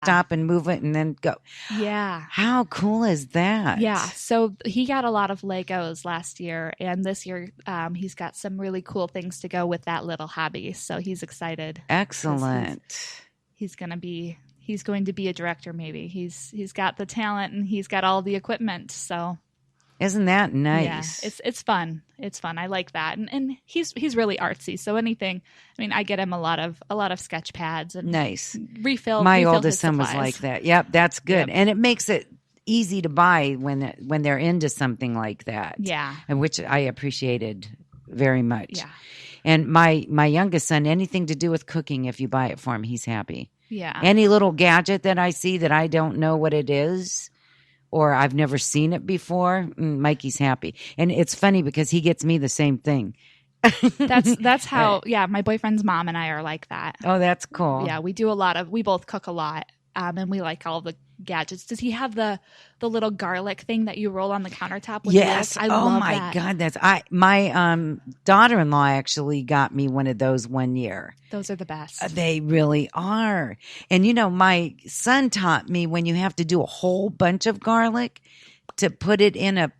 stop and move it and then go. Yeah. How cool is that? Yeah. So he got a lot of Legos last year, and this year he's got some really cool things to go with that little hobby. So he's excited. Excellent. He's going to be a director. Maybe he's got the talent and he's got all the equipment. So isn't that nice? Yeah, it's fun. It's fun. I like that. And he's really artsy. So anything, I mean, I get him a lot of sketch pads and nice. My oldest son was like that. Yep, that's good. Yep. And it makes it easy to buy when they're into something like that. Yeah. And which I appreciated very much. Yeah. And my youngest son, anything to do with cooking, if you buy it for him, he's happy. Yeah. Any little gadget that I see that I don't know what it is, or I've never seen it before, Mikey's happy. And it's funny because he gets me the same thing. That's how, my boyfriend's mom and I are like that. Oh, that's cool. Yeah, we both cook a lot, and we like all the gadgets. Does he have the little garlic thing that you roll on the countertop? Yes. I love my that. God, my daughter-in-law actually got me one of those one year. Those are the best. They really are. And my son taught me when you have to do a whole bunch of garlic to put it in a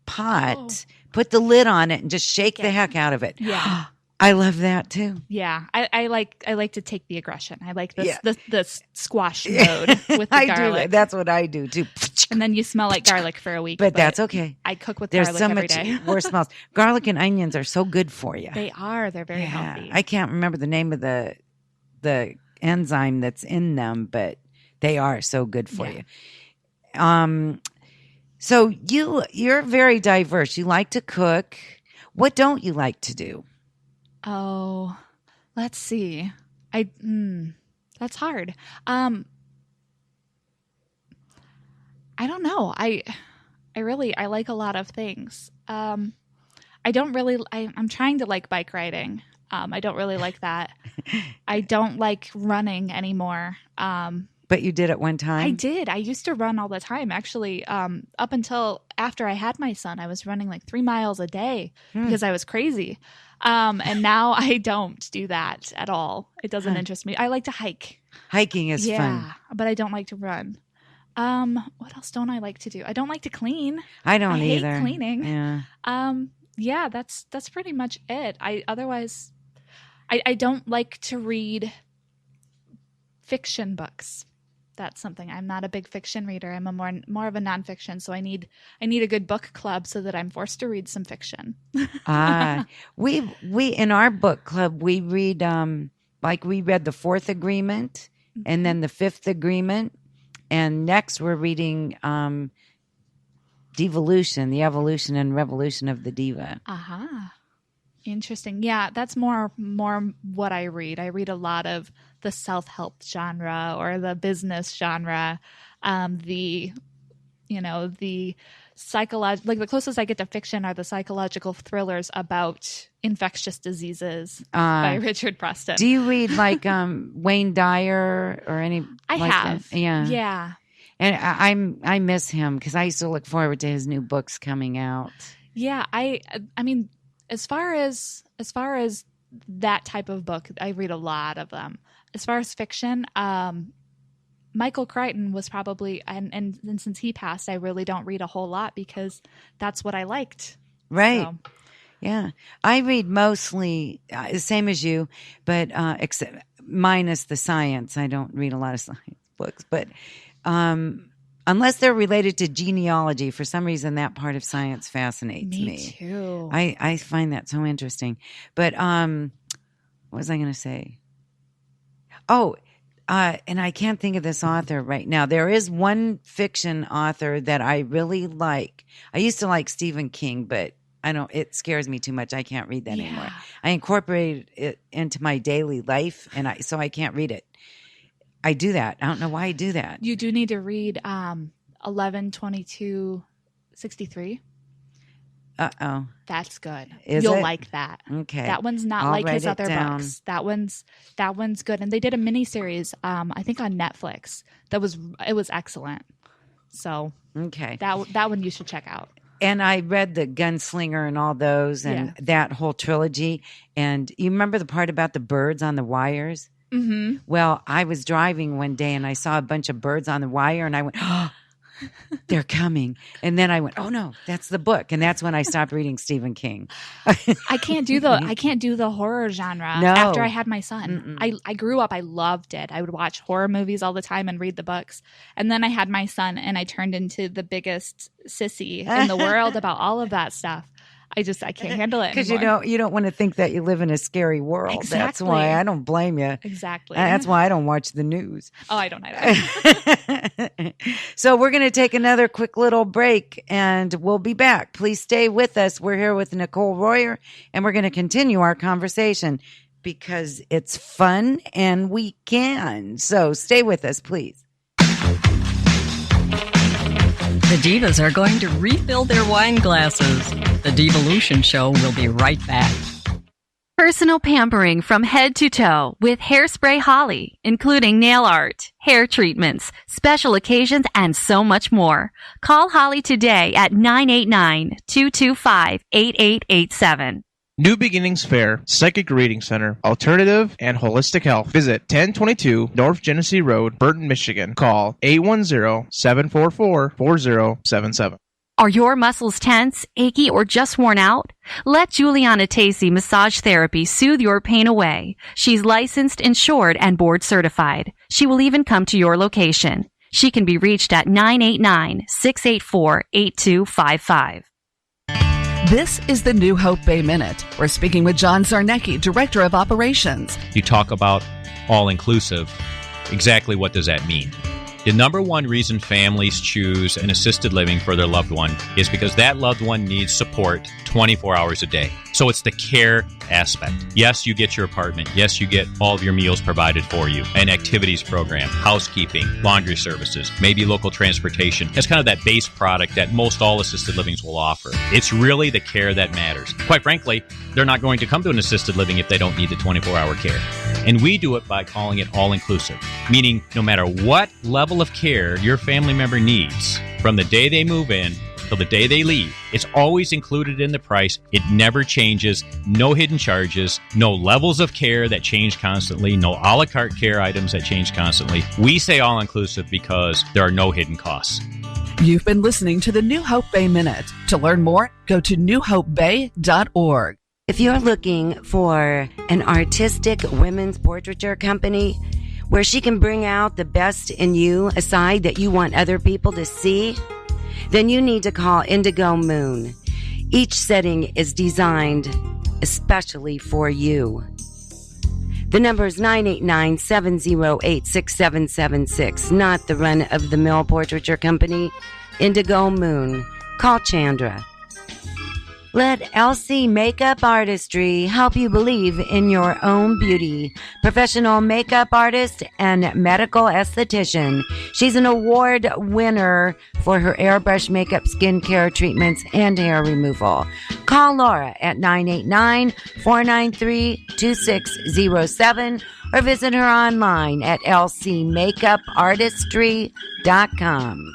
pot, put the lid on it and just shake the heck out of it. Yeah. I love that too. Yeah, I like to take the aggression. I like this squash mode with the I garlic. do. That's what I do too. And then you smell like garlic for a week. But that's okay. I cook with There's garlic so every much day. worse smells. Garlic and onions are so good for you. They are. They're very healthy. I can't remember the name of the enzyme that's in them, but they are so good for you. So you're very diverse. You like to cook. What don't you like to do? Oh, let's see. That's hard. I don't know. I like a lot of things. I'm trying to like bike riding. I don't really like that. I don't like running anymore. But you did at one time? I did. I used to run all the time. Actually, up until after I had my son, I was running like 3 miles a day because I was crazy. And now I don't do that at all. It doesn't interest me. I like to hike. Hiking is fun. Yeah, but I don't like to run. What else don't I like to do? I don't like to clean. I don't either. Hate cleaning. Yeah. Yeah, that's pretty much it. I don't like to read fiction books. That's something. I'm not a big fiction reader. I'm a more of a nonfiction. So I need a good book club so that I'm forced to read some fiction. We in our book club we read we read the Fourth Agreement and then the Fifth Agreement, and next we're reading Devalution, the evolution and revolution of the diva. Interesting. Yeah, that's more what I read. I read a lot of the self-help genre or the business genre. The psychological, like the closest I get to fiction are the psychological thrillers about infectious diseases by Richard Preston. Do you read like Wayne Dyer or any? I have. That? Yeah. Yeah. And I miss him because I used to look forward to his new books coming out. Yeah, I mean, as far as that type of book, I read a lot of them. As far as fiction, Michael Crichton was probably, and since he passed, I really don't read a whole lot because that's what I liked. Right. So. Yeah. I read mostly the same as you, but except minus the science. I don't read a lot of science books, but unless they're related to genealogy, for some reason that part of science fascinates me. Me too. I find that so interesting. But what was I going to say? Oh, and I can't think of this author right now. There is one fiction author that I really like. I used to like Stephen King, but it scares me too much. I can't read that anymore. I incorporated it into my daily life, so I can't read it. I do that. I don't know why I do that. You do need to read 11/22/63. Uh-oh. That's good. You'll like that. Okay. That one's not I'll like his write it other down. books. That one's good. And they did a miniseries, I think on Netflix. It was excellent. So okay. That one you should check out. And I read The Gunslinger and all those and that whole trilogy. And you remember the part about the birds on the wires? Mm-hmm. Well, I was driving one day and I saw a bunch of birds on the wire and I went, oh, they're coming. And then I went, oh no, that's the book. And that's when I stopped reading Stephen King. I can't do the horror genre No. after I had my son. I grew up, I loved it. I would watch horror movies all the time and read the books. And then I had my son and I turned into the biggest sissy in the world about all of that stuff. I can't handle it Because anymore. you don't want to think that you live in a scary world. Exactly. That's why I don't blame you. Exactly. That's why I don't watch the news. Oh, I don't either. So we're going to take another quick little break and we'll be back. Please stay with us. We're here with Nicole Royer and we're going to continue our conversation because it's fun and we can. So stay with us, please. The divas are going to refill their wine glasses. The Divalution show will be right back. Personal pampering from head to toe with Hairspray Holly, including nail art, hair treatments, special occasions, and so much more. Call Holly today at 989-225-8887. New Beginnings Fair, Psychic Reading Center, Alternative and Holistic Health. Visit 1022 North Genesee Road, Burton, Michigan. Call 810-744-4077. Are your muscles tense, achy, or just worn out? Let Juliana Tacey Massage Therapy soothe your pain away. She's licensed, insured, and board certified. She will even come to your location. She can be reached at 989-684-8255. This is the New Hope Bay Minute. We're speaking with John Zarnecki, Director of Operations. You talk about all-inclusive. Exactly what does that mean? The number one reason families choose an assisted living for their loved one is because that loved one needs support 24 hours a day. So it's the care aspect. Yes, you get your apartment. Yes, you get all of your meals provided for you. An activities program, housekeeping, laundry services, maybe local transportation. It's kind of that base product that most all assisted livings will offer. It's really the care that matters. Quite frankly, they're not going to come to an assisted living if they don't need the 24-hour care. And we do it by calling it all-inclusive, meaning no matter what level of care your family member needs, from the day they move in till the day they leave, it's always included in the price. It never changes. No hidden charges. No levels of care that change constantly. No a la carte care items that change constantly. We say all-inclusive because there are no hidden costs. You've been listening to the New Hope Bay Minute. To learn more, go to newhopebay.org. If you're looking for an artistic women's portraiture company where she can bring out the best in you, a side that you want other people to see, then you need to call Indigo Moon. Each setting is designed especially for you. The number is 989-708-6776, not the run-of-the-mill portraiture company. Indigo Moon. Call Chandra. Let LC Makeup Artistry help you believe in your own beauty. Professional makeup artist and medical esthetician. She's an award winner for her airbrush makeup, skincare treatments, and hair removal. Call Laura at 989-493-2607 or visit her online at lcmakeupartistry.com.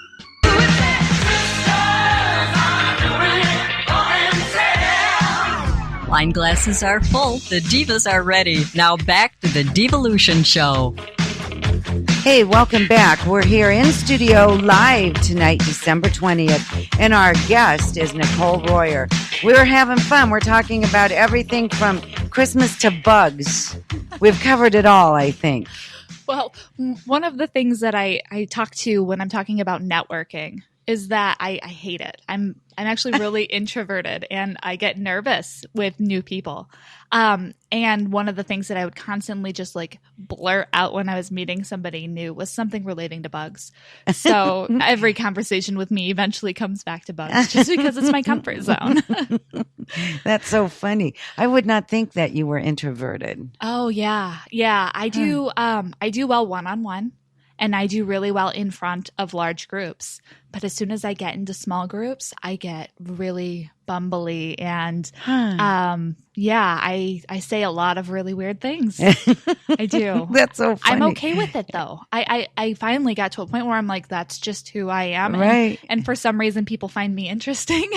Wine glasses are full. The divas are ready. Now back to the Divalution show. Hey, welcome back. We're here in studio live tonight, December 20th, and our guest is Nicole Royer. We're having fun. We're talking about everything from Christmas to bugs. We've covered it all, I think. Well, one of the things that I talk to when I'm talking about networking is that I hate it. I'm actually really introverted and I get nervous with new people. And one of the things that I would constantly just like blurt out when I was meeting somebody new was something relating to bugs. So every conversation with me eventually comes back to bugs just because it's my comfort zone. That's so funny. I would not think that you were introverted. Oh yeah. Yeah. I do well one-on-one. And I do really well in front of large groups. But as soon as I get into small groups, I get really bumbly. And I say a lot of really weird things. I do. That's so funny. I'm okay with it, though. I finally got to a point where I'm like, that's just who I am. Right. And for some reason, people find me interesting.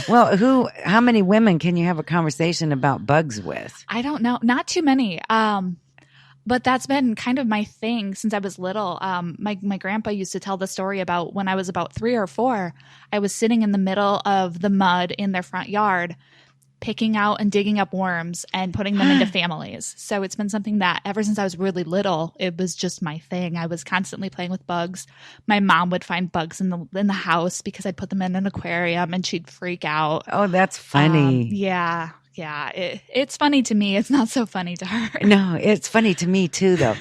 Well, how many women can you have a conversation about bugs with? I don't know. Not too many. but that's been kind of my thing since I was little. My grandpa used to tell the story about when I was about 3 or 4, I was sitting in the middle of the mud in their front yard, picking out and digging up worms and putting them into families. So it's been something that ever since I was really little, it was just my thing. I was constantly playing with bugs. My mom would find bugs in the house because I'd put them in an aquarium and she'd freak out. Oh, that's funny. Yeah. It's funny to me. It's not so funny to her. No, it's funny to me too, though.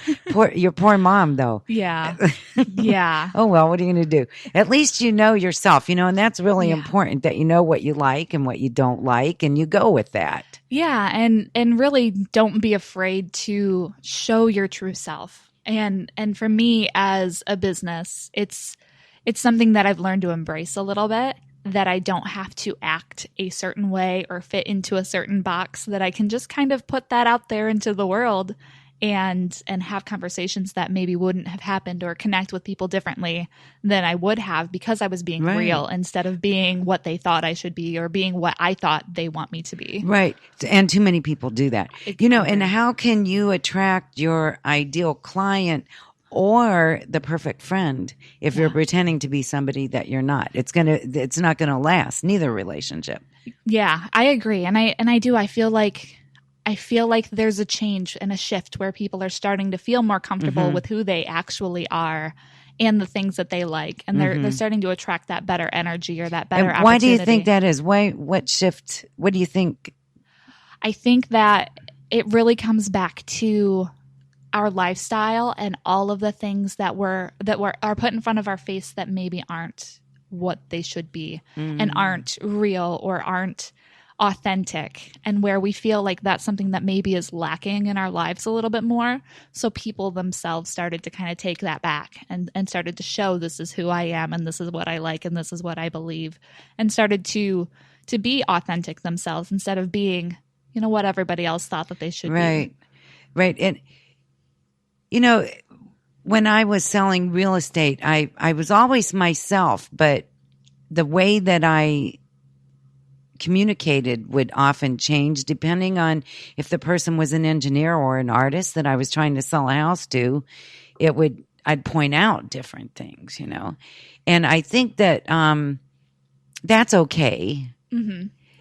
Your poor mom, though. Yeah. Yeah. Oh, well, what are you going to do? At least you know yourself, and that's really important, that you know what you like and what you don't like, and you go with that. Yeah. And really don't be afraid to show your true self. And for me as a business, it's something that I've learned to embrace a little bit, that I don't have to act a certain way or fit into a certain box, that I can just kind of put that out there into the world and have conversations that maybe wouldn't have happened, or connect with people differently than I would have because I was being real instead of being what they thought I should be or being what I thought they want me to be. Right. And too many people do that. And how can you attract your ideal client or the perfect friend if you're pretending to be somebody that you're not? It's not gonna last, neither relationship. Yeah, I agree. And I do. I feel like there's a change and a shift where people are starting to feel more comfortable with who they actually are and the things that they like. And they're starting to attract that better energy or that better opportunity. Why do you think that is? What shift? What do you think? I think that it really comes back to our lifestyle and all of the things that are put in front of our face that maybe aren't what they should be and aren't real or aren't authentic, and where we feel like that's something that maybe is lacking in our lives a little bit more. So people themselves started to kind of take that back and started to show, this is who I am and this is what I like and this is what I believe, and started to be authentic themselves instead of being, what everybody else thought that they should be. Right. And when I was selling real estate, I was always myself, but the way that I communicated would often change depending on if the person was an engineer or an artist that I was trying to sell a house to. I'd point out different things, and I think that that's okay,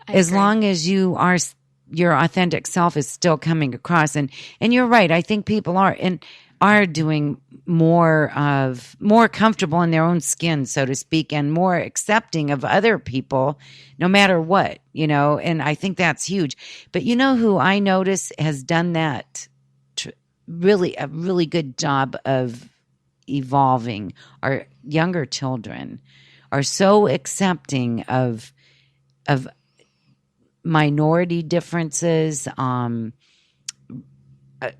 as long as your authentic self is still coming across. And you're right. I think people are doing more comfortable in their own skin, so to speak, and more accepting of other people, no matter what, and I think that's huge. But who I notice has done that really a really good job of evolving? Our younger children are so accepting of minority differences,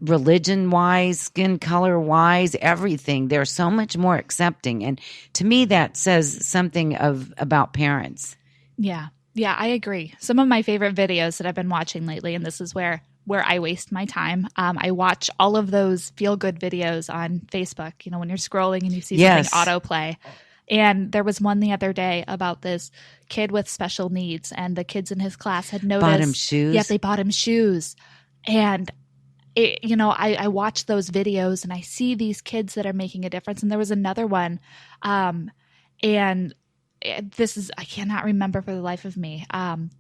religion-wise, skin color-wise, everything. They're so much more accepting. And to me, that says something about parents. Yeah, I agree. Some of my favorite videos that I've been watching lately, and this is where I waste my time. I watch all of those feel-good videos on Facebook, when you're scrolling and you see something autoplay. And there was one the other day about this kid with special needs, and the kids in his class had noticed. Bought him shoes? Yes, they bought him shoes. And I watch those videos and I see these kids that are making a difference. And there was another one, and I cannot remember for the life of me,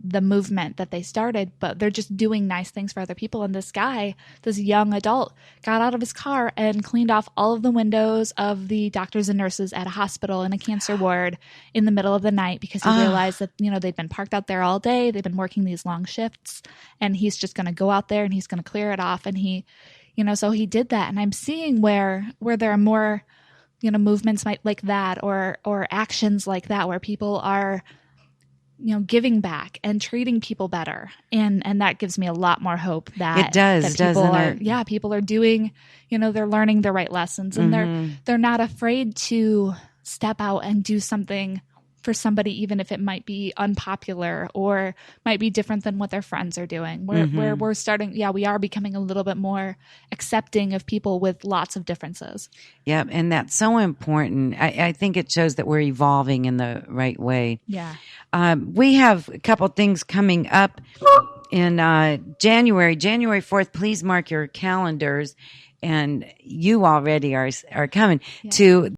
the movement that they started, but they're just doing nice things for other people. And this guy, this young adult, got out of his car and cleaned off all of the windows of the doctors and nurses at a hospital in a cancer ward in the middle of the night, because he realized that, they'd been parked out there all day. They've been working these long shifts, and he's just going to go out there and he's going to clear it off. And he, so he did that. And I'm seeing where there are more, movements like that, or actions like that, where people are, giving back and treating people better. And that gives me a lot more hope that it does, that people doesn't are, it? Yeah, people are doing, they're learning the right lessons, and they're not afraid to step out and do something for somebody, even if it might be unpopular or might be different than what their friends are doing. Where we're starting, we are becoming a little bit more accepting of people with lots of differences. Yeah, and that's so important. I think it shows that we're evolving in the right way. Yeah. We have a couple things coming up in January 4th. Please mark your calendars. and you already are coming to